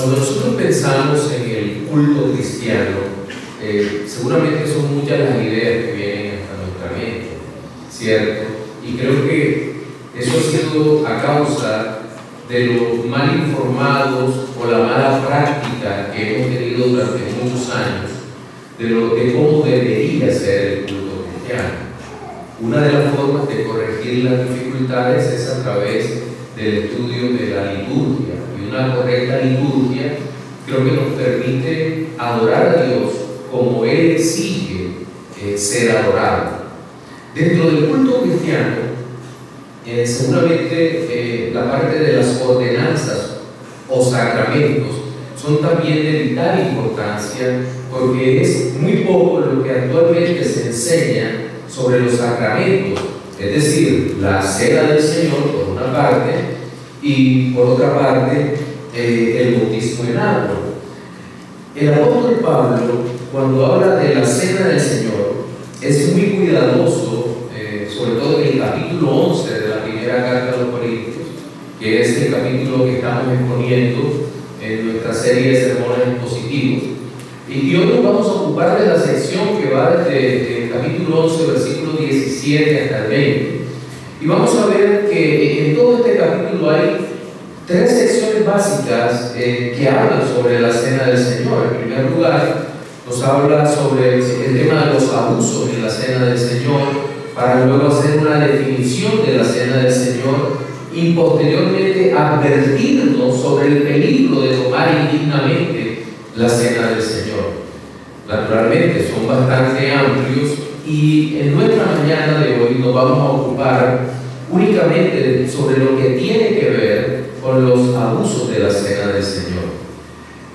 Cuando nosotros pensamos en el culto cristiano, seguramente son muchas las ideas que vienen a nuestra mente, ¿cierto? Y creo que eso ha sido a causa de los mal informados o la mala práctica que hemos tenido durante muchos años de cómo debería ser el culto cristiano. Una de las formas de corregir las dificultades es a través del estudio de la liturgia. Y una correcta liturgia creo que nos permite adorar a Dios como Él exige ser adorado. Dentro del culto cristiano, seguramente la parte de las ordenanzas o sacramentos son también de vital importancia, porque es muy poco lo que actualmente se enseña sobre los sacramentos, es decir, la cena del Señor por una parte y por otra parte el bautismo en agua. El apóstol Pablo, cuando habla de la cena del Señor, es muy cuidadoso, sobre todo en el capítulo 11 de la primera carta a los Corintios, que es el capítulo que estamos exponiendo en nuestra serie de sermones expositivos. Y hoy nos vamos a ocupar de la sección que va desde el capítulo 11, versículo 17 hasta el 20. Y vamos a ver que en todo este capítulo hay tres secciones básicas que hablan sobre la cena del Señor. En primer lugar, nos habla sobre el tema de los abusos en la cena del Señor, para luego hacer una definición de la cena del Señor y posteriormente advertirnos sobre el peligro de tomar indignamente la cena del Señor. Naturalmente son bastante amplios y en nuestra mañana de hoy nos vamos a ocupar únicamente sobre lo que tiene que ver con los abusos de la cena del Señor.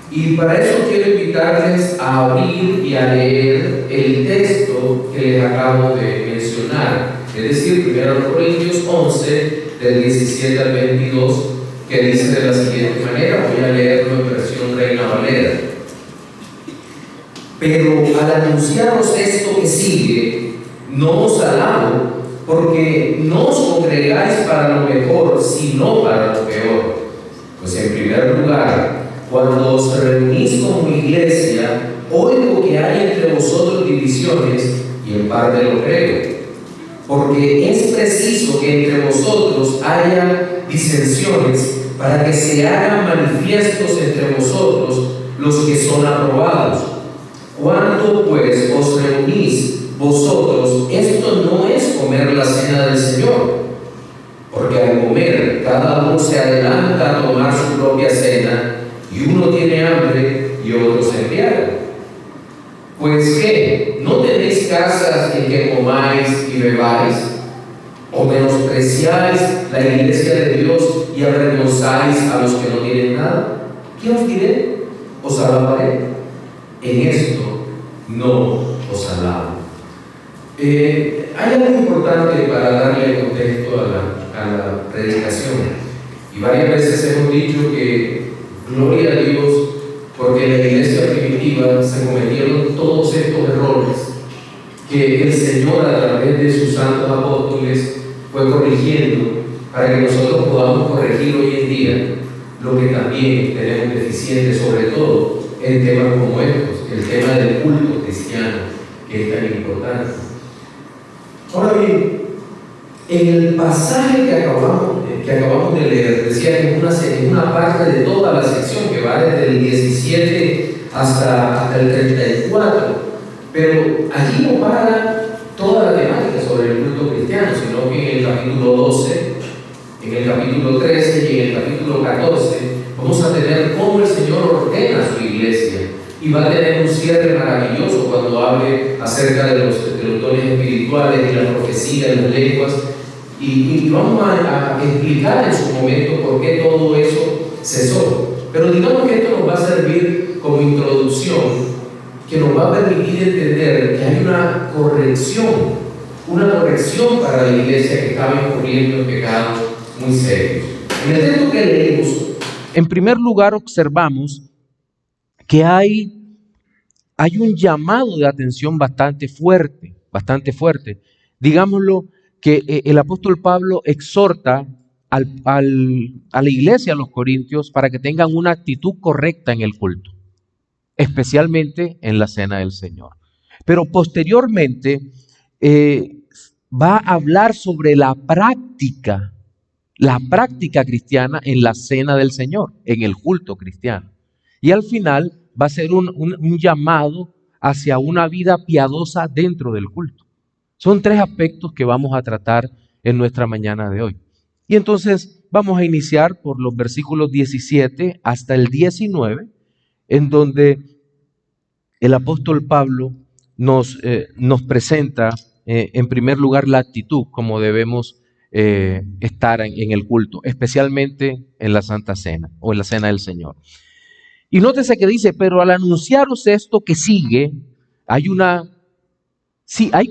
Y para eso quiero invitarles a abrir y a leer el texto que les acabo de mencionar, es decir, 1 Corintios 11, del 17 al 22, que dice de la siguiente manera. Voy a leerlo en versión Reina Valera. Pero al anunciaros esto que sigue, no os alabo, porque no os congregáis para lo mejor, sino para lo peor. Pues en primer lugar, cuando os reunís como iglesia, oigo que hay entre vosotros divisiones, y en parte lo creo. Porque es preciso que entre vosotros haya disensiones, para que se hagan manifiestos entre vosotros los que son aprobados. Cuando pues os reunís vosotros, esto no es comer la cena del Señor, porque al comer cada uno se adelanta a tomar su propia cena, y uno tiene hambre y otro se embriaga. Pues ¿qué? ¿No tenéis casas en que comáis y bebáis? ¿O menospreciáis la iglesia de Dios y avergonzáis a los que no tienen nada? ¿Qué os diré? ¿Os alabaré? En esto no os alabo. Hay algo importante para darle contexto a la predicación. Y varias veces hemos dicho que gloria a Dios, porque en la iglesia primitiva se cometieron todos estos errores que el Señor a través de sus santos apóstoles fue corrigiendo para que nosotros podamos corregir hoy en día lo que también tenemos deficiente, sobre todo en temas como estos, el tema del culto cristiano, que es tan importante. Ahora bien, en el pasaje que acabamos de leer, decía que es una parte de toda la sección que va desde el 17 hasta el 34, pero allí no para toda la temática sobre el culto cristiano, sino que en el capítulo 12, en el capítulo 13 y en el capítulo 14 vamos a tener cómo el Señor ordena a su iglesia, y va a tener un cierre maravilloso cuando hable acerca de los dones espirituales y la profecía de las lenguas. Y vamos a explicar en su momento por qué todo eso cesó. Pero digamos que esto nos va a servir como introducción, que nos va a permitir entender que hay una corrección para la iglesia que estaba incurriendo en pecados muy serios. En el texto que leímos, en primer lugar, observamos que hay un llamado de atención bastante fuerte. Digámoslo, que el apóstol Pablo exhorta a la iglesia, a los corintios, para que tengan una actitud correcta en el culto, especialmente en la cena del Señor. Pero posteriormente va a hablar sobre la práctica cristiana en la cena del Señor, en el culto cristiano. Y al final va a ser un llamado hacia una vida piadosa dentro del culto. Son 3 aspectos que vamos a tratar en nuestra mañana de hoy. Y entonces vamos a iniciar por los versículos 17 hasta el 19, en donde el apóstol Pablo nos presenta en primer lugar la actitud como debemos estar en el culto, especialmente en la Santa Cena o en la Cena del Señor. Y nótese que dice, pero al anunciaros esto que sigue, hay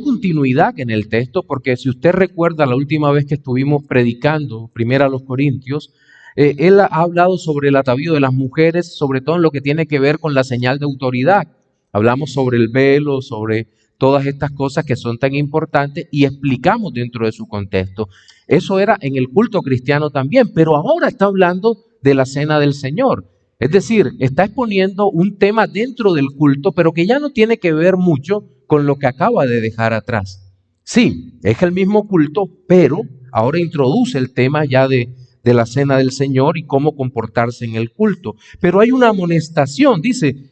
continuidad en el texto, porque si usted recuerda la última vez que estuvimos predicando, primero a los Corintios, él ha hablado sobre el atavío de las mujeres, sobre todo en lo que tiene que ver con la señal de autoridad. Hablamos sobre el velo, sobre todas estas cosas que son tan importantes y explicamos dentro de su contexto. Eso era en el culto cristiano también, pero ahora está hablando de la cena del Señor. Es decir, está exponiendo un tema dentro del culto, pero que ya no tiene que ver mucho con lo que acaba de dejar atrás. Sí, es el mismo culto, pero ahora introduce el tema ya de la cena del Señor y cómo comportarse en el culto. Pero hay una amonestación, dice,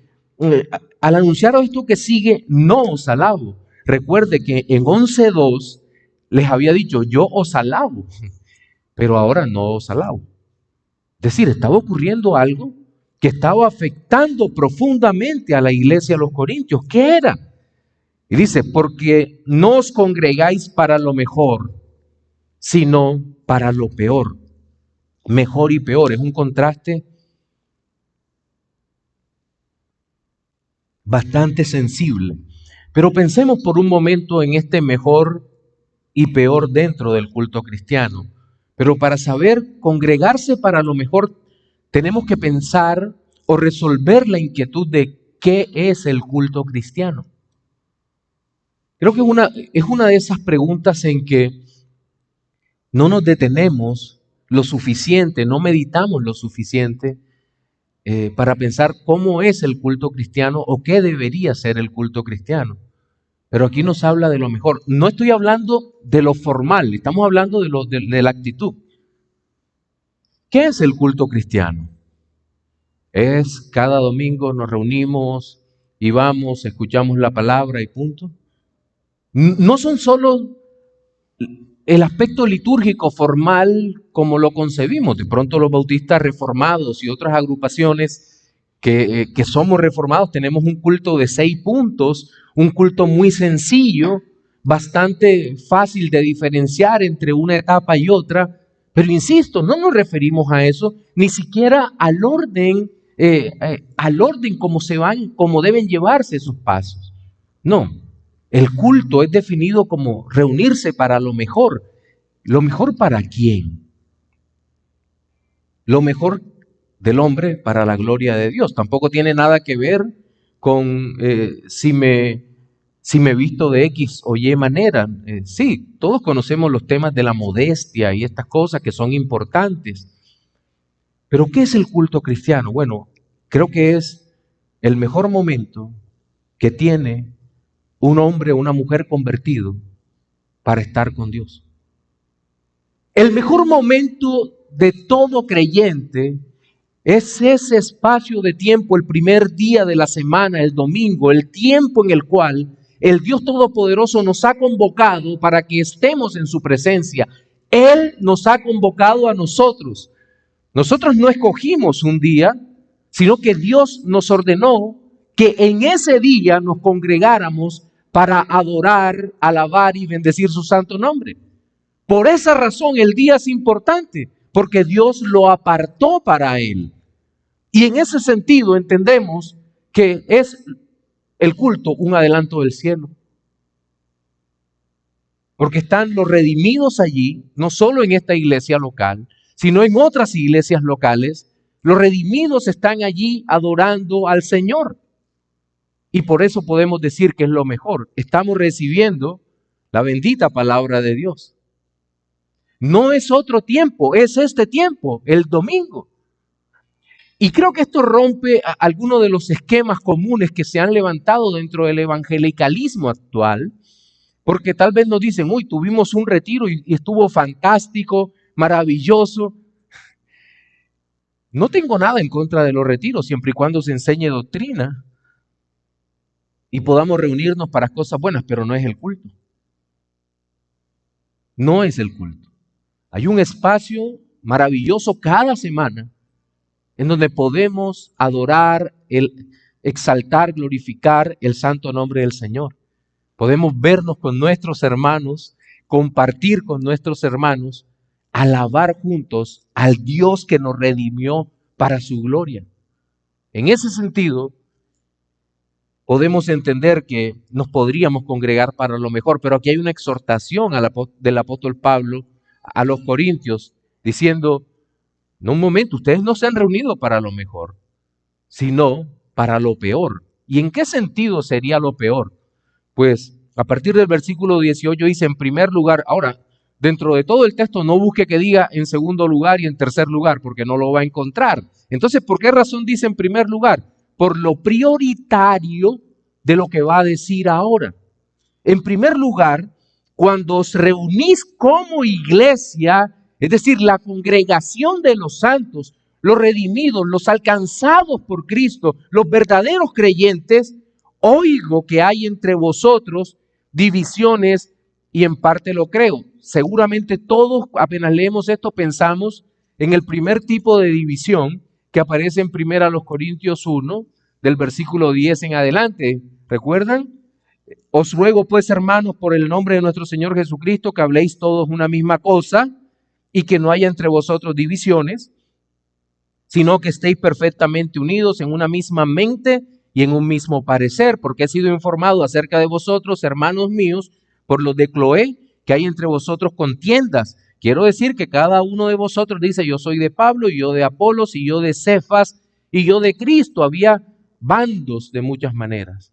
al anunciar esto que sigue, no os alabo. Recuerde que en 11:2 les había dicho, yo os alabo, pero ahora no os alabo. Es decir, estaba ocurriendo algo que estaba afectando profundamente a la iglesia de los Corintios. ¿Qué era? Y dice, porque no os congregáis para lo mejor, sino para lo peor. Mejor y peor, es un contraste bastante sensible. Pero pensemos por un momento en este mejor y peor dentro del culto cristiano. Pero para saber congregarse para lo mejor, tenemos que pensar o resolver la inquietud de qué es el culto cristiano. Creo que es una de esas preguntas en que no nos detenemos lo suficiente, no meditamos lo suficiente para pensar cómo es el culto cristiano o qué debería ser el culto cristiano. Pero aquí nos habla de lo mejor. No estoy hablando de lo formal, estamos hablando de la actitud. ¿Qué es el culto cristiano? Es cada domingo nos reunimos y vamos, escuchamos la palabra y punto. No son solo el aspecto litúrgico formal como lo concebimos. De pronto los bautistas reformados y otras agrupaciones que somos reformados tenemos un culto de 6 puntos, un culto muy sencillo, bastante fácil de diferenciar entre una etapa y otra. Pero insisto, no nos referimos a eso, ni siquiera al orden como deben llevarse esos pasos. No. El culto es definido como reunirse para lo mejor. ¿Lo mejor para quién? Lo mejor del hombre para la gloria de Dios. Tampoco tiene nada que ver con si me visto de X o Y manera. Sí, todos conocemos los temas de la modestia y estas cosas que son importantes. Pero ¿qué es el culto cristiano? Bueno, creo que es el mejor momento que tiene un hombre o una mujer convertido para estar con Dios. El mejor momento de todo creyente es ese espacio de tiempo, el primer día de la semana, el domingo, el tiempo en el cual el Dios Todopoderoso nos ha convocado para que estemos en su presencia. Él nos ha convocado a nosotros. Nosotros no escogimos un día, sino que Dios nos ordenó que en ese día nos congregáramos para adorar, alabar y bendecir su santo nombre. Por esa razón el día es importante, porque Dios lo apartó para él. Y en ese sentido entendemos que es el culto un adelanto del cielo. Porque están los redimidos allí, no solo en esta iglesia local, sino en otras iglesias locales. Los redimidos están allí adorando al Señor. Y por eso podemos decir que es lo mejor. Estamos recibiendo la bendita palabra de Dios. No es otro tiempo, es este tiempo, el domingo. Y creo que esto rompe algunos de los esquemas comunes que se han levantado dentro del evangelicalismo actual, porque tal vez nos dicen, uy, tuvimos un retiro y estuvo fantástico, maravilloso. No tengo nada en contra de los retiros, siempre y cuando se enseñe doctrina y podamos reunirnos para cosas buenas, pero no es el culto. No es el culto. Hay un espacio maravilloso cada semana en donde podemos adorar, exaltar, glorificar el santo nombre del Señor. Podemos vernos con nuestros hermanos, compartir con nuestros hermanos, alabar juntos al Dios que nos redimió para su gloria. En ese sentido, podemos entender que nos podríamos congregar para lo mejor, pero aquí hay una exhortación del apóstol Pablo a los corintios, diciendo, no, un momento, ustedes no se han reunido para lo mejor, sino para lo peor. ¿Y en qué sentido sería lo peor? Pues a partir del versículo 18 dice, en primer lugar, ahora, dentro de todo el texto no busque que diga en segundo lugar y en tercer lugar, porque no lo va a encontrar. Entonces, ¿por qué razón dice en primer lugar? Por lo prioritario de lo que va a decir ahora. En primer lugar, cuando os reunís como iglesia, es decir, la congregación de los santos, los redimidos, los alcanzados por Cristo, los verdaderos creyentes, oigo que hay entre vosotros divisiones y en parte lo creo. Seguramente todos, apenas leemos esto, pensamos en el primer tipo de división que aparece en 1 Corintios 1, del versículo 10 en adelante. ¿Recuerdan? Os ruego pues, hermanos, por el nombre de nuestro Señor Jesucristo, que habléis todos una misma cosa y que no haya entre vosotros divisiones, sino que estéis perfectamente unidos en una misma mente y en un mismo parecer, porque he sido informado acerca de vosotros, hermanos míos, por los de Cloé, que hay entre vosotros contiendas. Quiero decir que cada uno de vosotros dice, yo soy de Pablo, y yo de Apolos, y yo de Cefas, y yo de Cristo. Había bandos de muchas maneras,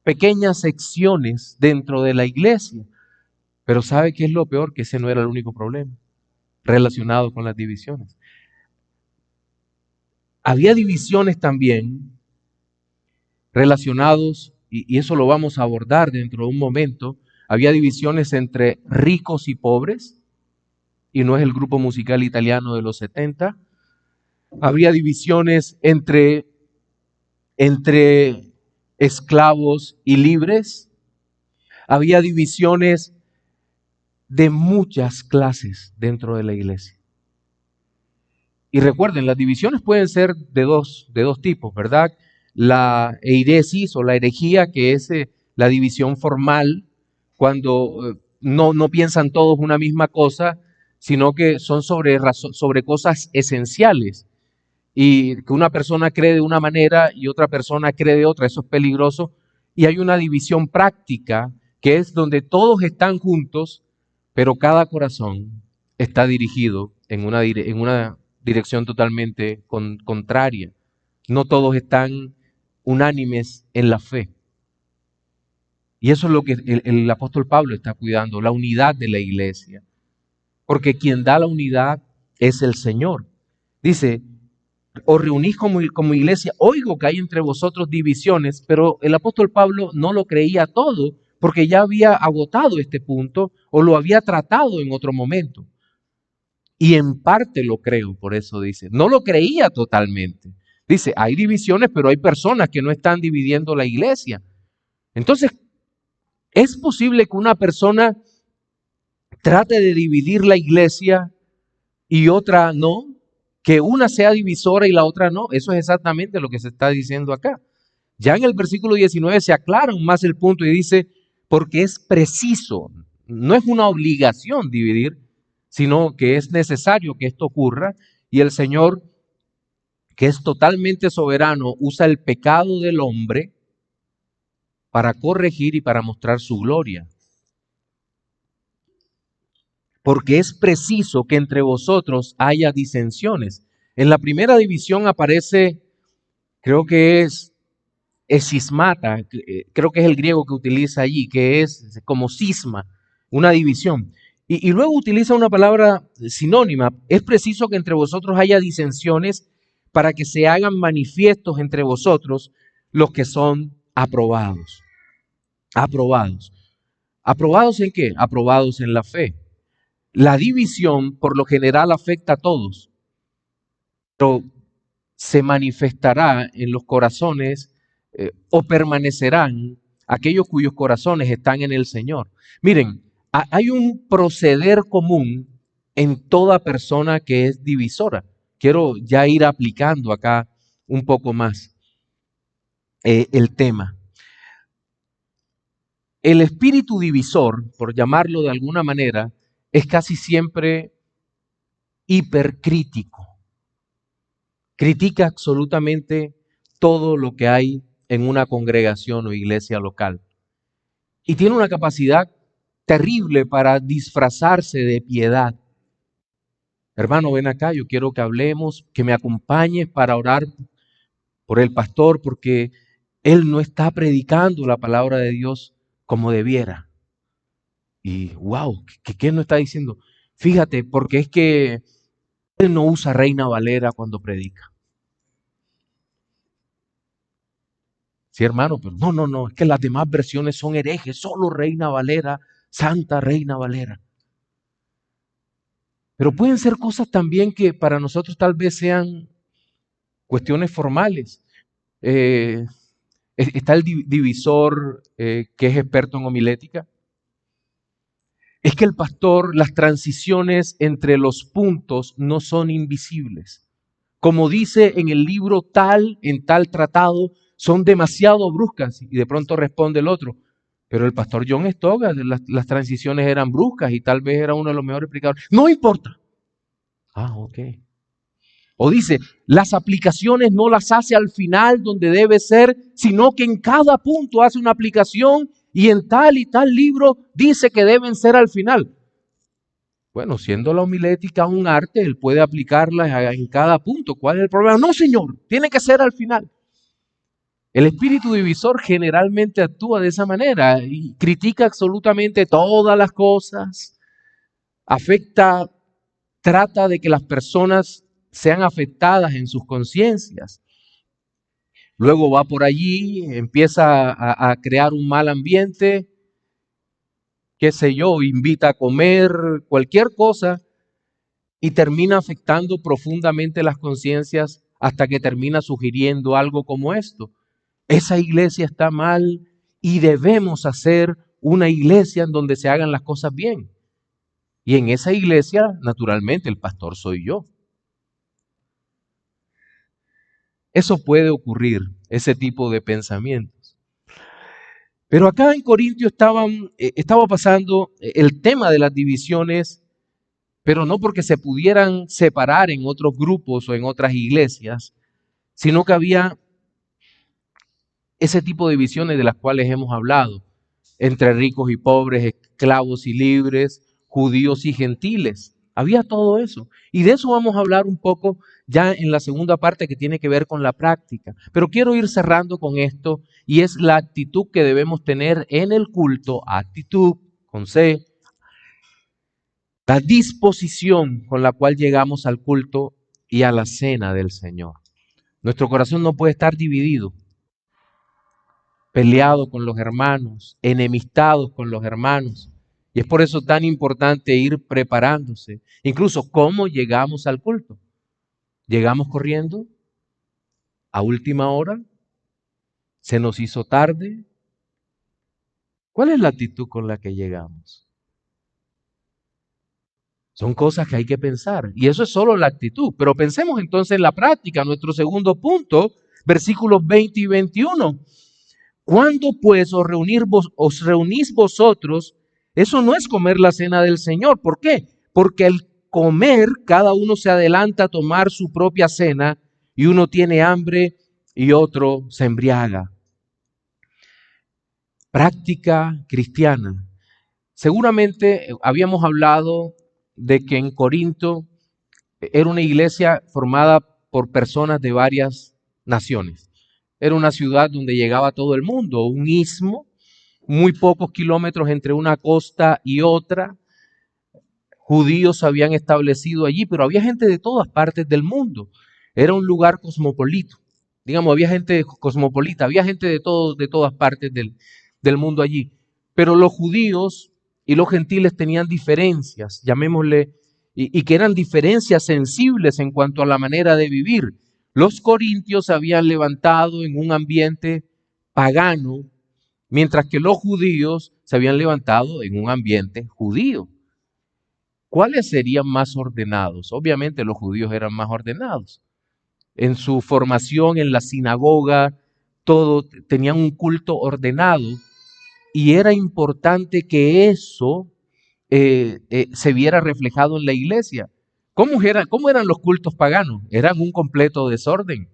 pequeñas secciones dentro de la iglesia. Pero ¿sabe qué es lo peor? Que ese no era el único problema relacionado con las divisiones. Había divisiones también relacionados, y eso lo vamos a abordar dentro de un momento, había divisiones entre ricos y pobres, y no es el grupo musical italiano de los 70. Había divisiones entre esclavos y libres. Había divisiones de muchas clases dentro de la iglesia. Y recuerden, las divisiones pueden ser de dos tipos, ¿verdad? La eiresis o la herejía, que es la división formal, cuando no piensan todos una misma cosa, sino que son sobre cosas esenciales. Y que una persona cree de una manera y otra persona cree de otra, eso es peligroso. Y hay una división práctica, que es donde todos están juntos, pero cada corazón está dirigido en una dirección totalmente contraria. No todos están unánimes en la fe. Y eso es lo que el apóstol Pablo está cuidando, la unidad de la iglesia. Porque quien da la unidad es el Señor. Dice, os reunís como iglesia, oigo que hay entre vosotros divisiones, pero el apóstol Pablo no lo creía todo, porque ya había agotado este punto o lo había tratado en otro momento. Y en parte lo creo, por eso dice, no lo creía totalmente. Dice, hay divisiones, pero hay personas que no están dividiendo la iglesia. Entonces, ¿es posible que una persona trate de dividir la iglesia y otra no? Que una sea divisora y la otra no. Eso es exactamente lo que se está diciendo acá. Ya en el versículo 19 se aclara más el punto y dice, porque es preciso, no es una obligación dividir, sino que es necesario que esto ocurra, y el Señor, que es totalmente soberano, usa el pecado del hombre para corregir y para mostrar su gloria. Porque es preciso que entre vosotros haya disensiones. En la primera división aparece, creo que es cismata, creo que es el griego que utiliza allí, que es como cisma, una división. Y luego utiliza una palabra sinónima. Es preciso que entre vosotros haya disensiones para que se hagan manifiestos entre vosotros los que son aprobados. Aprobados. ¿Aprobados en qué? Aprobados en la fe. La división por lo general afecta a todos, pero se manifestará en los corazones o permanecerán aquellos cuyos corazones están en el Señor. Miren, hay un proceder común en toda persona que es divisora. Quiero ya ir aplicando acá un poco más el tema. El espíritu divisor, por llamarlo de alguna manera, es casi siempre hipercrítico. Critica absolutamente todo lo que hay en una congregación o iglesia local. Y tiene una capacidad terrible para disfrazarse de piedad. Hermano, ven acá, yo quiero que hablemos, que me acompañes para orar por el pastor, porque él no está predicando la palabra de Dios como debiera. Y wow, ¿qué nos está diciendo? Fíjate, porque es que él no usa Reina Valera cuando predica. Sí, hermano, pero no, es que las demás versiones son herejes, solo Reina Valera, Santa Reina Valera. Pero pueden ser cosas también que para nosotros tal vez sean cuestiones formales. Está el divisor que es experto en homilética. Es que el pastor, las transiciones entre los puntos no son invisibles. Como dice en el libro tal, en tal tratado, son demasiado bruscas. Y de pronto responde el otro. Pero el pastor John Stott, las transiciones eran bruscas y tal vez era uno de los mejores explicadores. No importa. Ah, ok. O dice, las aplicaciones no las hace al final donde debe ser, sino que en cada punto hace una aplicación y en tal y tal libro dice que deben ser al final. Bueno, siendo la homilética un arte, él puede aplicarla en cada punto. ¿Cuál es el problema? No, señor, tiene que ser al final. El espíritu divisor generalmente actúa de esa manera y critica absolutamente todas las cosas, afecta, trata de que las personas sean afectadas en sus conciencias. Luego va por allí, empieza a crear un mal ambiente, qué sé yo, invita a comer, cualquier cosa, y termina afectando profundamente las conciencias hasta que termina sugiriendo algo como esto. Esa iglesia está mal y debemos hacer una iglesia en donde se hagan las cosas bien. Y en esa iglesia, naturalmente, el pastor soy yo. Eso puede ocurrir, ese tipo de pensamientos. Pero acá en Corintio estaba pasando el tema de las divisiones, pero no porque se pudieran separar en otros grupos o en otras iglesias, sino que había ese tipo de divisiones de las cuales hemos hablado, entre ricos y pobres, esclavos y libres, judíos y gentiles. Había todo eso. Y de eso vamos a hablar un poco ya en la segunda parte que tiene que ver con la práctica. Pero quiero ir cerrando con esto y es la actitud que debemos tener en el culto, actitud con C, la disposición con la cual llegamos al culto y a la cena del Señor. Nuestro corazón no puede estar dividido, peleado con los hermanos, enemistados con los hermanos. Y es por eso tan importante ir preparándose. Incluso, ¿cómo llegamos al culto? ¿Llegamos corriendo? ¿A última hora? ¿Se nos hizo tarde? ¿Cuál es la actitud con la que llegamos? Son cosas que hay que pensar. Y eso es solo la actitud. Pero pensemos entonces en la práctica. Nuestro segundo punto, versículos 20 y 21. ¿Cuándo pues os reunís vosotros? Eso no es comer la cena del Señor. ¿Por qué? Porque al comer cada uno se adelanta a tomar su propia cena y uno tiene hambre y otro se embriaga. Práctica cristiana. Seguramente habíamos hablado de que en Corinto era una iglesia formada por personas de varias naciones. Era una ciudad donde llegaba todo el mundo, un istmo, muy pocos kilómetros entre una costa y otra. judíos se habían establecido allí, pero había gente de todas partes del mundo. Era un lugar cosmopolito. Digamos, había gente cosmopolita, había gente de todas partes del mundo allí. Pero los judíos y los gentiles tenían diferencias, llamémosle, y que eran diferencias sensibles en cuanto a la manera de vivir. Los corintios se habían levantado en un ambiente pagano, mientras que los judíos se habían levantado en un ambiente judío. ¿Cuáles serían más ordenados? Obviamente los judíos eran más ordenados. En su formación en la sinagoga, todo tenían un culto ordenado y era importante que eso se viera reflejado en la iglesia. ¿Cómo eran los cultos paganos? Eran un completo desorden.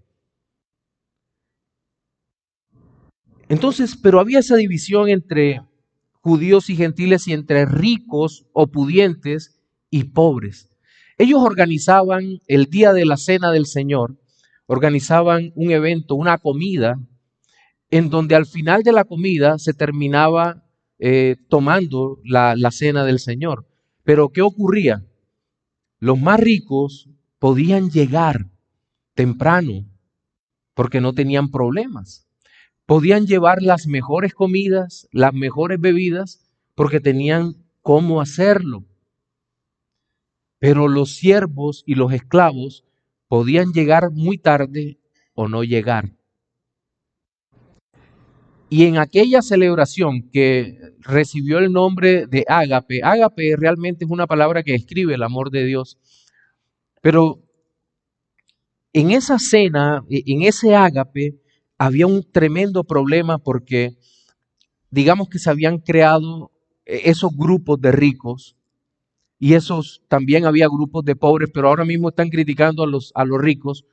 Entonces, pero había esa división entre judíos y gentiles y entre ricos o pudientes y pobres. Ellos organizaban el día de la cena del Señor, organizaban un evento, una comida, en donde al final de la comida se terminaba tomando la cena del Señor. Pero ¿qué ocurría? Los más ricos podían llegar temprano porque no tenían problemas. Podían llevar las mejores comidas, las mejores bebidas, porque tenían cómo hacerlo. Pero los siervos y los esclavos podían llegar muy tarde o no llegar. Y en aquella celebración que recibió el nombre de ágape, ágape realmente es una palabra que describe el amor de Dios, pero en esa cena, en ese ágape, había un tremendo problema porque digamos que se habían creado esos grupos de ricos y esos también había grupos de pobres, pero ahora mismo están criticando a los ricos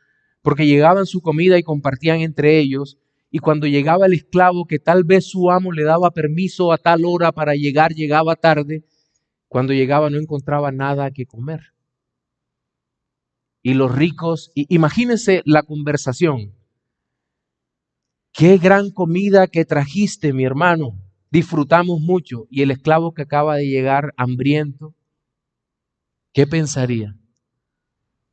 porque llegaban su comida y compartían entre ellos. Y cuando llegaba el esclavo, que tal vez su amo le daba permiso a tal hora para llegar, llegaba tarde, cuando llegaba no encontraba nada que comer. Y los ricos, imagínense la conversación. Qué gran comida que trajiste, mi hermano. Disfrutamos mucho. Y el esclavo que acaba de llegar hambriento, ¿qué pensaría?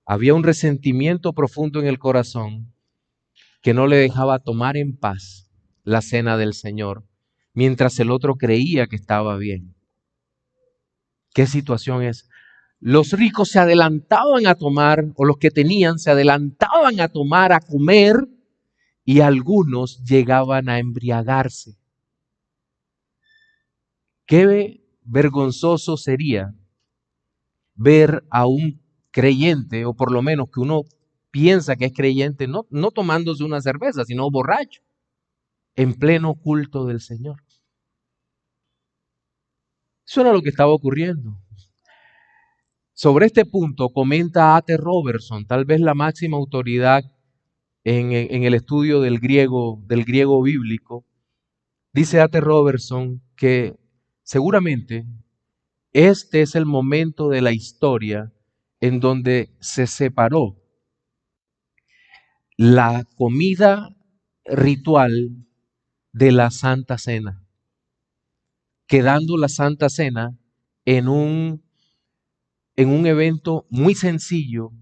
Había un resentimiento profundo en el corazón que no le dejaba tomar en paz la cena del Señor, mientras el otro creía que estaba bien. ¿Qué situación es? Los ricos se adelantaban a tomar, o los que tenían se adelantaban a tomar, a comer, y algunos llegaban a embriagarse. Qué vergonzoso sería ver a un creyente, o por lo menos que uno piensa que es creyente, no tomándose una cerveza, sino borracho, en pleno culto del Señor. Eso era lo que estaba ocurriendo. Sobre este punto comenta A.T. Robertson, tal vez la máxima autoridad en el estudio del griego bíblico. Dice A.T. Robertson que seguramente este es el momento de la historia en donde se separó la comida ritual de la Santa Cena, quedando la Santa Cena en un evento muy sencillo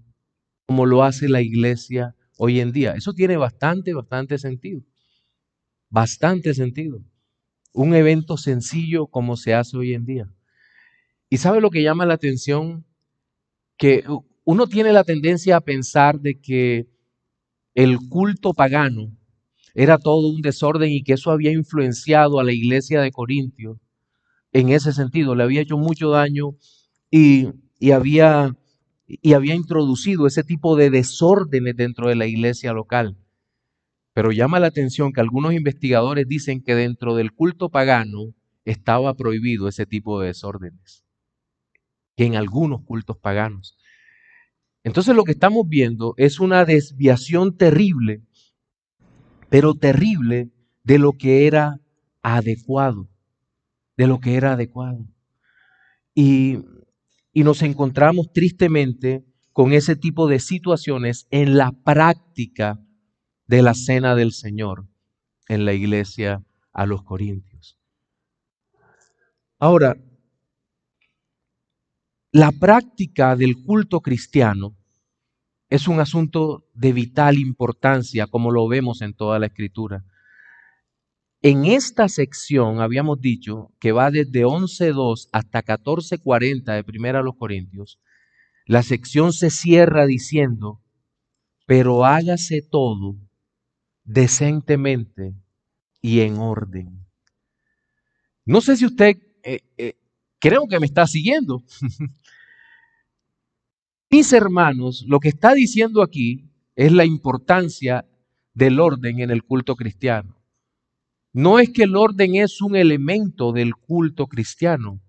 como lo hace la iglesia hoy en día. Eso tiene bastante sentido. Bastante sentido. Un evento sencillo como se hace hoy en día. ¿Y sabe lo que llama la atención? Que uno tiene la tendencia a pensar de que el culto pagano era todo un desorden y que eso había influenciado a la iglesia de Corintios en ese sentido. Le había hecho mucho daño y había introducido ese tipo de desórdenes dentro de la iglesia local. Pero llama la atención que algunos investigadores dicen que dentro del culto pagano estaba prohibido ese tipo de desórdenes, que en algunos cultos paganos. Entonces lo que estamos viendo es una desviación terrible, pero terrible de lo que era adecuado, de lo que era adecuado. Y nos encontramos tristemente con ese tipo de situaciones en la práctica de la cena del Señor en la iglesia a los Corintios. Ahora, La práctica del culto cristiano es un asunto de vital importancia, como lo vemos en toda la Escritura. En esta sección habíamos dicho que va desde 11:2 hasta 14:40 de Primera a los Corintios. La sección se cierra diciendo, pero hágase todo decentemente y en orden. No sé si usted, creo que me está siguiendo. Mis hermanos, lo que está diciendo aquí es la importancia del orden en el culto cristiano. No es que el orden es un elemento del culto cristiano,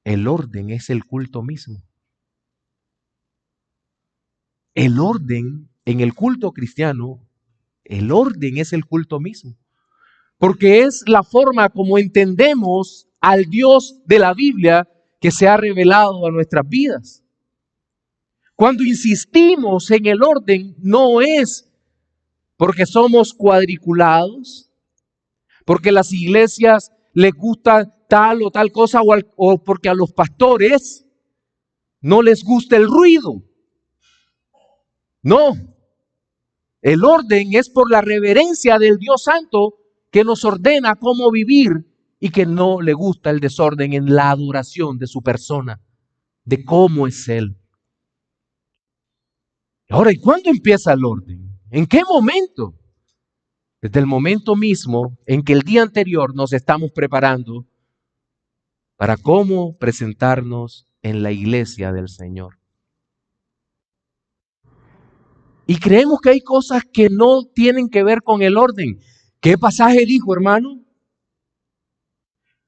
el orden es el culto mismo. El orden en el culto cristiano, el orden es el culto mismo. Porque es la forma como entendemos al Dios de la Biblia que se ha revelado a nuestras vidas. Cuando insistimos en el orden, no es porque somos cuadriculados, porque las iglesias les gusta tal o tal cosa, o porque a los pastores no les gusta el ruido. No, el orden es por la reverencia del Dios Santo que nos ordena cómo vivir y que no le gusta el desorden en la adoración de su persona, de cómo es Él. Ahora, ¿y cuándo empieza el orden? ¿En qué momento? Desde el momento mismo en que el día anterior nos estamos preparando para cómo presentarnos en la iglesia del Señor. Y creemos que hay cosas que no tienen que ver con el orden. ¿Qué pasaje dijo, hermano?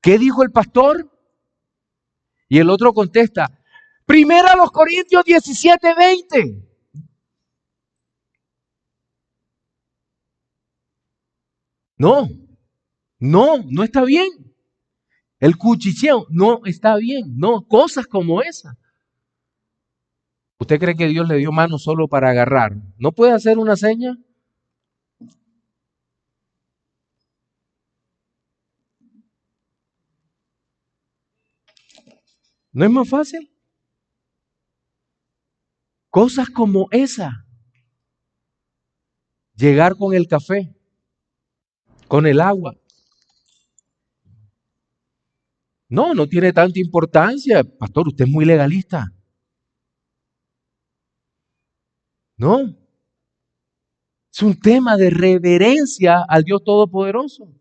¿Qué dijo el pastor? Y el otro contesta, Primera a los Corintios 17:20. No está bien. El cuchicheo no está bien. No, cosas como esa. ¿Usted cree que Dios le dio mano solo para agarrar? ¿No puede hacer una seña? ¿No es más fácil? Cosas como esa. Llegar con el café, con el agua. No tiene tanta importancia. Pastor, usted es muy legalista. No. Es un tema de reverencia al Dios Todopoderoso.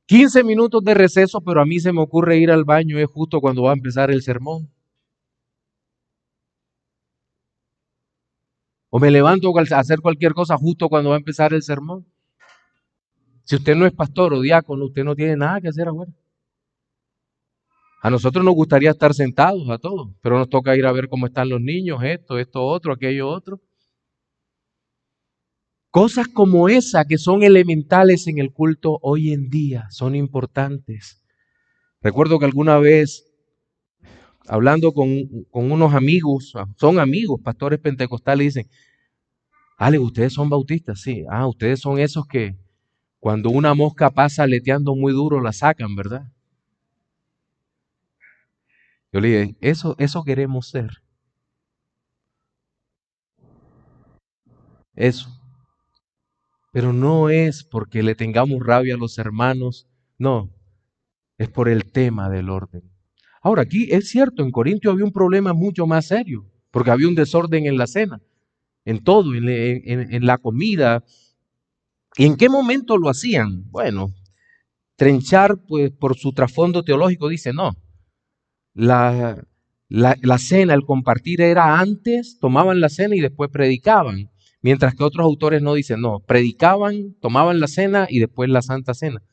15 minutos de receso, pero a mí se me ocurre ir al baño, es justo cuando va a empezar el sermón. O me levanto a hacer cualquier cosa justo cuando va a empezar el sermón. Si usted no es pastor o diácono, usted no tiene nada que hacer afuera. A nosotros nos gustaría estar sentados a todos, pero nos toca ir a ver cómo están los niños, esto otro, aquello otro. Cosas como esa que son elementales en el culto hoy en día, son importantes. Recuerdo que alguna vez, hablando con unos amigos, son amigos, pastores pentecostales, dicen, Ale, ¿ustedes son bautistas? Sí. Ustedes son esos que cuando una mosca pasa aleteando muy duro la sacan, ¿verdad? Yo le dije, eso queremos ser. Eso. Pero no es porque le tengamos rabia a los hermanos, no, es por el tema del orden. Ahora, aquí es cierto, en Corintio había un problema mucho más serio, porque había un desorden en la cena, en todo, en la comida. ¿Y en qué momento lo hacían? Bueno, Trenchard, pues por su trasfondo teológico, dice, no, la cena, el compartir era antes, tomaban la cena y después predicaban. Mientras que otros autores no dicen, no, predicaban, tomaban la cena y después la Santa Cena.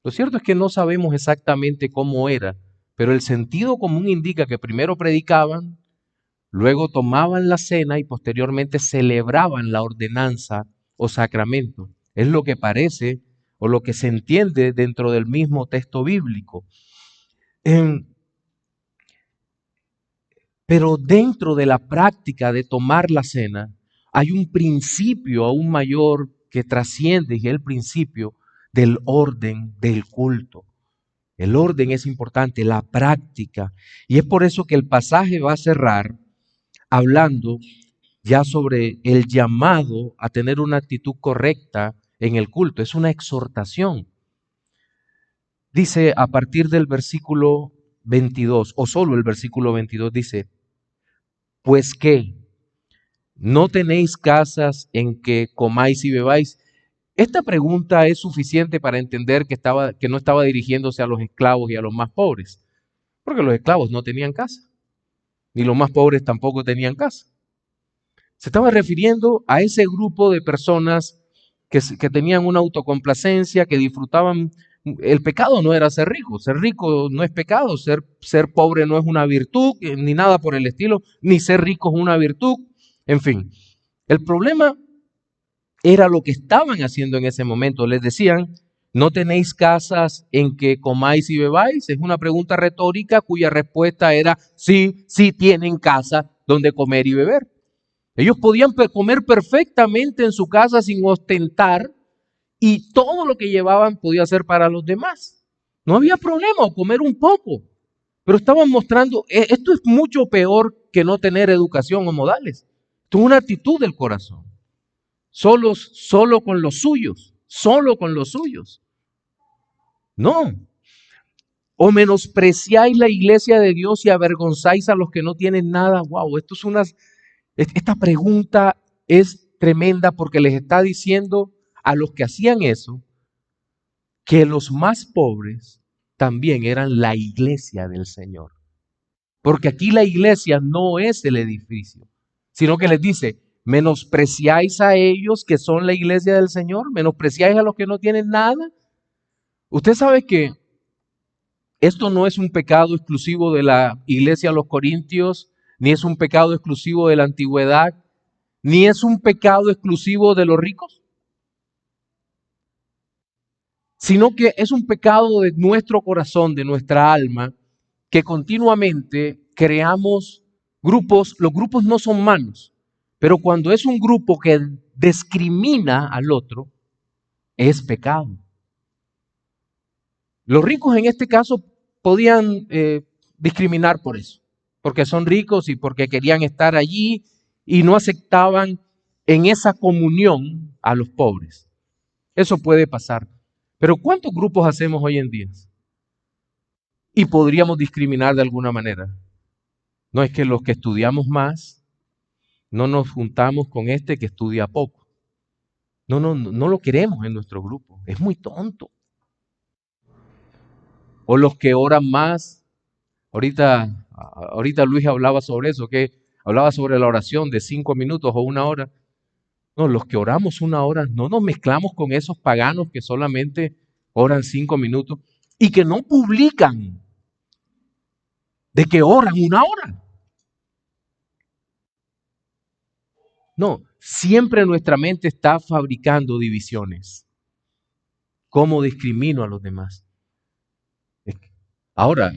Lo cierto es que no sabemos exactamente cómo era, pero el sentido común indica que primero predicaban, luego tomaban la cena y posteriormente celebraban la ordenanza o sacramento. Es lo que parece o lo que se entiende dentro del mismo texto bíblico. Pero dentro de la práctica de tomar la cena hay un principio aún mayor que trasciende, y es el principio del orden del culto. El orden es importante, la práctica. Y es por eso que el pasaje va a cerrar hablando ya sobre el llamado a tener una actitud correcta en el culto. Es una exhortación. Dice a partir del versículo 22, o solo el versículo 22, dice, pues que no tenéis casas en que comáis y bebáis. Esta pregunta es suficiente para entender que no estaba dirigiéndose a los esclavos y a los más pobres, porque los esclavos no tenían casa, ni los más pobres tampoco tenían casa. Se estaba refiriendo a ese grupo de personas que tenían una autocomplacencia, que disfrutaban. El pecado no era ser rico no es pecado, ser pobre no es una virtud, ni nada por el estilo, ni ser rico es una virtud, en fin. El problema era lo que estaban haciendo en ese momento. Les decían, ¿no tenéis casas en que comáis y bebáis? Es una pregunta retórica cuya respuesta era, sí, sí tienen casa donde comer y beber. Ellos podían comer perfectamente en su casa sin ostentar y todo lo que llevaban podía ser para los demás. No había problema comer un poco, pero estaban mostrando, esto es mucho peor que no tener educación o modales. Esto es una actitud del corazón. Solo con los suyos. No. O menospreciáis la iglesia de Dios y avergonzáis a los que no tienen nada. Wow, esta pregunta es tremenda porque les está diciendo a los que hacían eso que los más pobres también eran la iglesia del Señor. Porque aquí la iglesia no es el edificio, sino que les dice, menospreciáis a ellos que son la iglesia del Señor, menospreciáis a los que no tienen nada. Usted sabe que esto no es un pecado exclusivo de la iglesia de los Corintios, ni es un pecado exclusivo de la antigüedad, ni es un pecado exclusivo de los ricos, sino que es un pecado de nuestro corazón, de nuestra alma, que continuamente creamos grupos. Los grupos no son malos, pero cuando es un grupo que discrimina al otro, es pecado. Los ricos en este caso podían discriminar por eso, porque son ricos y porque querían estar allí y no aceptaban en esa comunión a los pobres. Eso puede pasar. Pero ¿cuántos grupos hacemos hoy en día? Y podríamos discriminar de alguna manera. No es que los que estudiamos más, no nos juntamos con este que estudia poco. No lo queremos en nuestro grupo. Es muy tonto. O los que oran más. Ahorita Luis hablaba sobre eso, que hablaba sobre la oración de 5 minutos o 1 hora. No, los que oramos 1 hora, no nos mezclamos con esos paganos que solamente oran 5 minutos y que no publican de que oran 1 hora. No, siempre nuestra mente está fabricando divisiones. ¿Cómo discrimino a los demás? Ahora,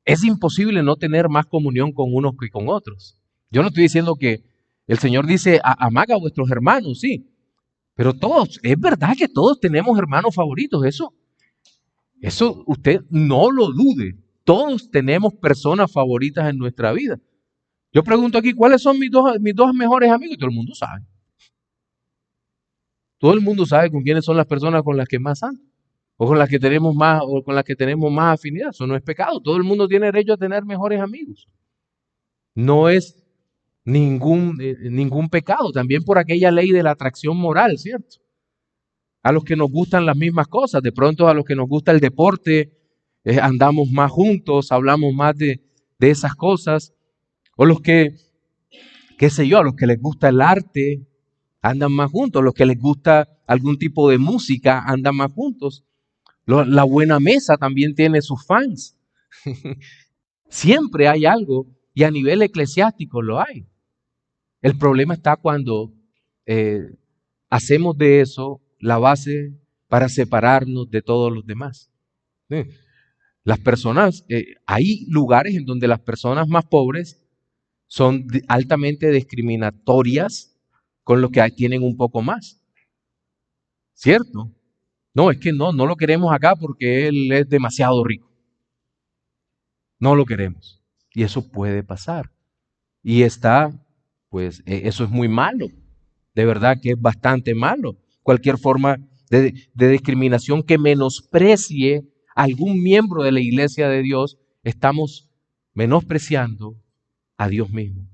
es imposible no tener más comunión con unos que con otros. Yo no estoy diciendo que el Señor dice, amad a vuestros hermanos, sí. Pero todos, es verdad que todos tenemos hermanos favoritos, eso usted no lo dude. Todos tenemos personas favoritas en nuestra vida. Yo pregunto aquí, ¿cuáles son mis dos mejores amigos? Y todo el mundo sabe. Todo el mundo sabe con quiénes son las personas con las que más ando, o con las que tenemos más afinidad. Eso no es pecado. Todo el mundo tiene derecho a tener mejores amigos. No es ningún pecado. También por aquella ley de la atracción moral, ¿cierto? A los que nos gustan las mismas cosas. De pronto a los que nos gusta el deporte, andamos más juntos, hablamos más de esas cosas. O los que, qué sé yo, a los que les gusta el arte, andan más juntos. A los que les gusta algún tipo de música, andan más juntos. La buena mesa también tiene sus fans. Siempre hay algo, y a nivel eclesiástico lo hay. El problema está cuando hacemos de eso la base para separarnos de todos los demás. Las personas, hay lugares en donde las personas más pobres son altamente discriminatorias con los que tienen un poco más. ¿Cierto? No, es que no lo queremos acá porque él es demasiado rico. No lo queremos. Y eso puede pasar. Y pues eso es muy malo. De verdad que es bastante malo. Cualquier forma de discriminación que menosprecie a algún miembro de la iglesia de Dios, estamos menospreciando a Dios mismo.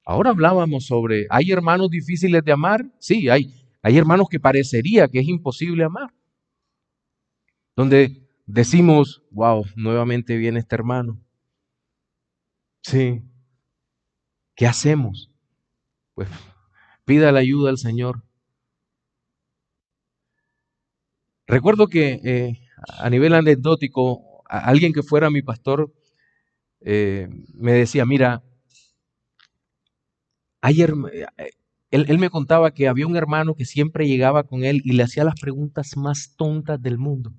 Ahora hablábamos sobre, ¿hay hermanos difíciles de amar? Sí, hay hermanos que parecería que es imposible amar. Donde decimos, wow, nuevamente viene este hermano. Sí, ¿qué hacemos? Pues pida la ayuda al Señor. Recuerdo que a nivel anecdótico, alguien que fuera mi pastor me decía, mira, él me contaba que había un hermano que siempre llegaba con él y le hacía las preguntas más tontas del mundo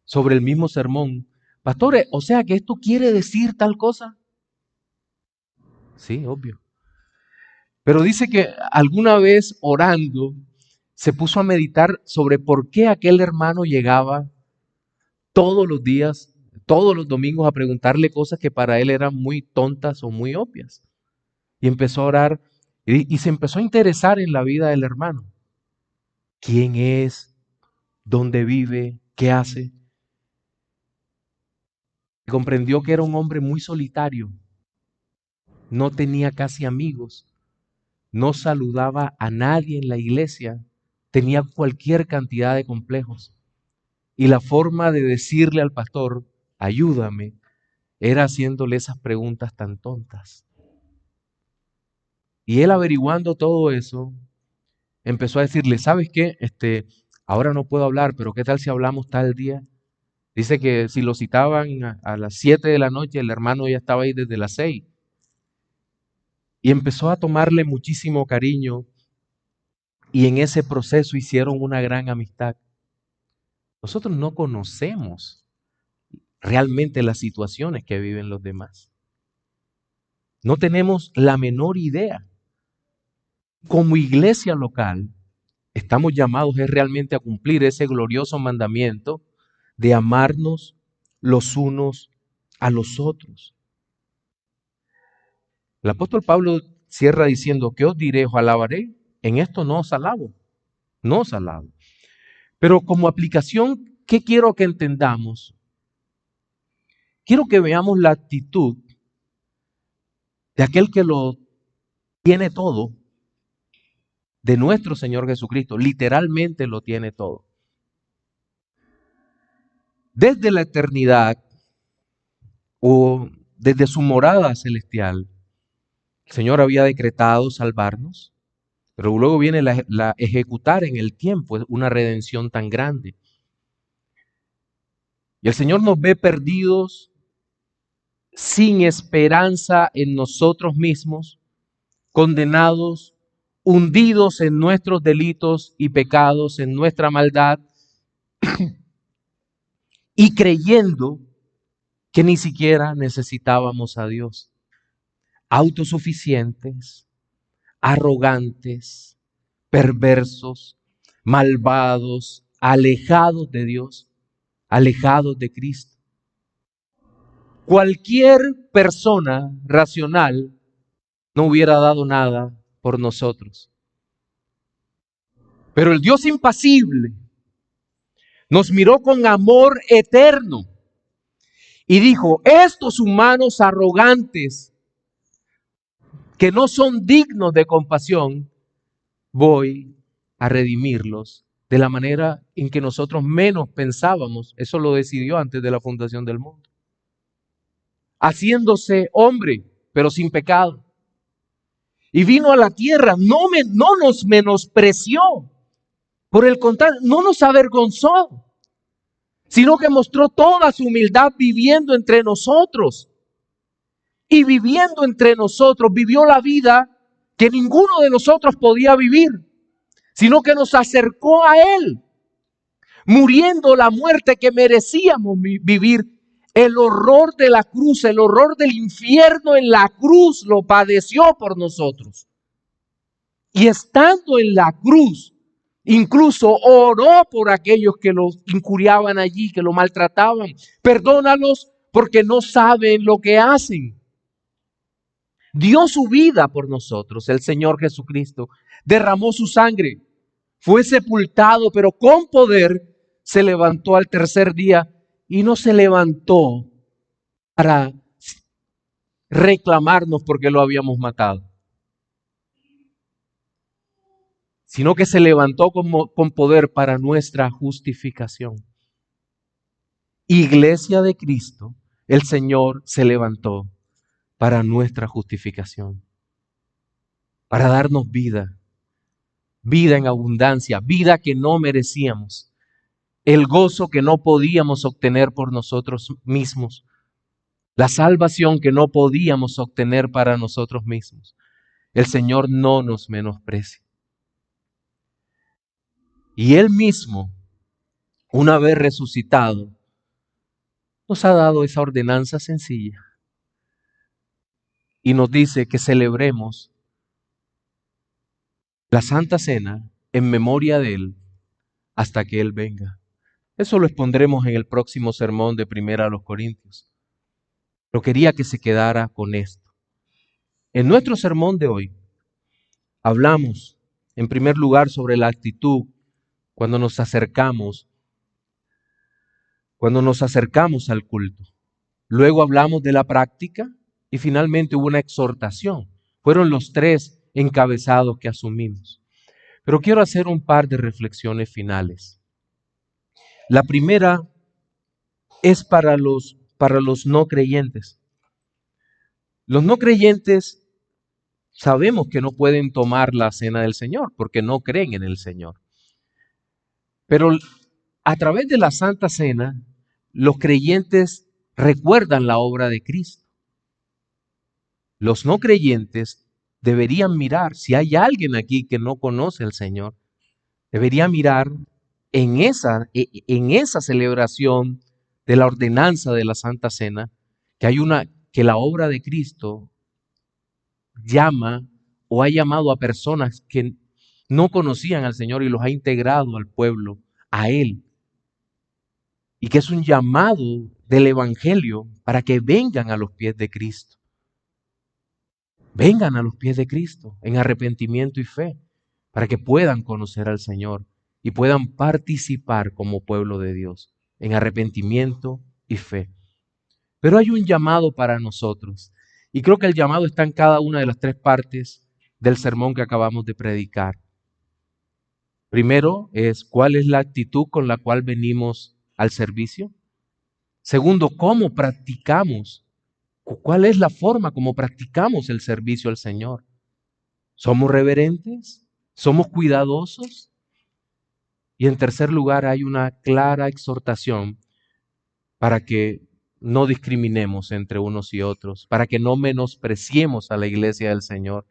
sobre el mismo sermón. Pastores, o sea que esto quiere decir tal cosa. Sí, obvio. Pero dice que alguna vez orando se puso a meditar sobre por qué aquel hermano llegaba todos los días, todos los domingos a preguntarle cosas que para él eran muy tontas o muy obvias. Y empezó a orar y se empezó a interesar en la vida del hermano. ¿Quién es? ¿Dónde vive? ¿Qué hace? Comprendió que era un hombre muy solitario. No tenía casi amigos. No saludaba a nadie en la iglesia. Tenía cualquier cantidad de complejos. Y la forma de decirle al pastor, ayúdame, era haciéndole esas preguntas tan tontas. Y él averiguando todo eso, empezó a decirle, ¿sabes qué? Ahora no puedo hablar, pero ¿qué tal si hablamos tal día? Dice que si lo citaban a las 7 de la noche, el hermano ya estaba ahí desde las 6. Y empezó a tomarle muchísimo cariño y en ese proceso hicieron una gran amistad. Nosotros no conocemos realmente las situaciones que viven los demás. No tenemos la menor idea. Como iglesia local, estamos llamados realmente a cumplir ese glorioso mandamiento de amarnos los unos a los otros. El apóstol Pablo cierra diciendo, ¿qué os diré? ¿Os alabaré? En esto no os alabo, no os alabo. Pero como aplicación, ¿qué quiero que entendamos? Quiero que veamos la actitud de aquel que lo tiene todo, de nuestro Señor Jesucristo. Literalmente lo tiene todo. Desde la eternidad o desde su morada celestial, el Señor había decretado salvarnos, pero luego viene la ejecutar en el tiempo una redención tan grande. Y el Señor nos ve perdidos, sin esperanza en nosotros mismos, condenados, hundidos en nuestros delitos y pecados, en nuestra maldad, y creyendo que ni siquiera necesitábamos a Dios. Autosuficientes, arrogantes, perversos, malvados, alejados de Dios, alejados de Cristo. Cualquier persona racional no hubiera dado nada por nosotros. Pero el Dios impasible nos miró con amor eterno y dijo, estos humanos arrogantes que no son dignos de compasión, voy a redimirlos de la manera en que nosotros menos pensábamos. Eso lo decidió antes de la fundación del mundo. Haciéndose hombre, pero sin pecado. Y vino a la tierra, no nos menospreció. Por el contrario, no nos avergonzó, sino que mostró toda su humildad viviendo entre nosotros. Y viviendo entre nosotros, vivió la vida que ninguno de nosotros podía vivir, sino que nos acercó a Él, muriendo la muerte que merecíamos vivir. El horror de la cruz, el horror del infierno en la cruz lo padeció por nosotros. Y estando en la cruz, Incluso oró por aquellos que lo injuriaban allí, que lo maltrataban. Perdónalos porque no saben lo que hacen. Dio su vida por nosotros, el Señor Jesucristo. Derramó su sangre. Fue sepultado, pero con poder se levantó al tercer día y no se levantó para reclamarnos porque lo habíamos matado, sino que se levantó con poder para nuestra justificación. Iglesia de Cristo, el Señor se levantó para nuestra justificación, para darnos vida, vida en abundancia, vida que no merecíamos, el gozo que no podíamos obtener por nosotros mismos, la salvación que no podíamos obtener para nosotros mismos. El Señor no nos menosprecia. Y Él mismo, una vez resucitado, nos ha dado esa ordenanza sencilla y nos dice que celebremos la Santa Cena en memoria de Él hasta que Él venga. Eso lo expondremos en el próximo sermón de Primera a los Corintios. Pero quería que se quedara con esto. En nuestro sermón de hoy hablamos, en primer lugar, sobre la actitud cuando nos acercamos al culto. Luego hablamos de la práctica y finalmente hubo una exhortación. Fueron los tres encabezados que asumimos. Pero quiero hacer un par de reflexiones finales. La primera es para los no creyentes. Los no creyentes sabemos que no pueden tomar la cena del Señor porque no creen en el Señor. Pero a través de la Santa Cena, los creyentes recuerdan la obra de Cristo. Los no creyentes deberían mirar, si hay alguien aquí que no conoce al Señor, debería mirar en esa celebración de la ordenanza de la Santa Cena, que la obra de Cristo llama o ha llamado a personas que no conocían al Señor y los ha integrado al pueblo, a Él. Y que es un llamado del Evangelio para que vengan a los pies de Cristo. Vengan a los pies de Cristo en arrepentimiento y fe, para que puedan conocer al Señor y puedan participar como pueblo de Dios en arrepentimiento y fe. Pero hay un llamado para nosotros y creo que el llamado está en cada una de las tres partes del sermón que acabamos de predicar. Primero es cuál es la actitud con la cual venimos al servicio. Segundo, cómo practicamos. ¿Cuál es la forma como practicamos el servicio al Señor? ¿Somos reverentes? ¿Somos cuidadosos? Y en tercer lugar, hay una clara exhortación para que no discriminemos entre unos y otros, para que no menospreciemos a la iglesia del Señor,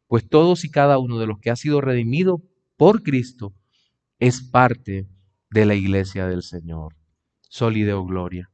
pues todos y cada uno de los que ha sido redimido por Cristo es parte de la iglesia del Señor. Soli Deo Gloria.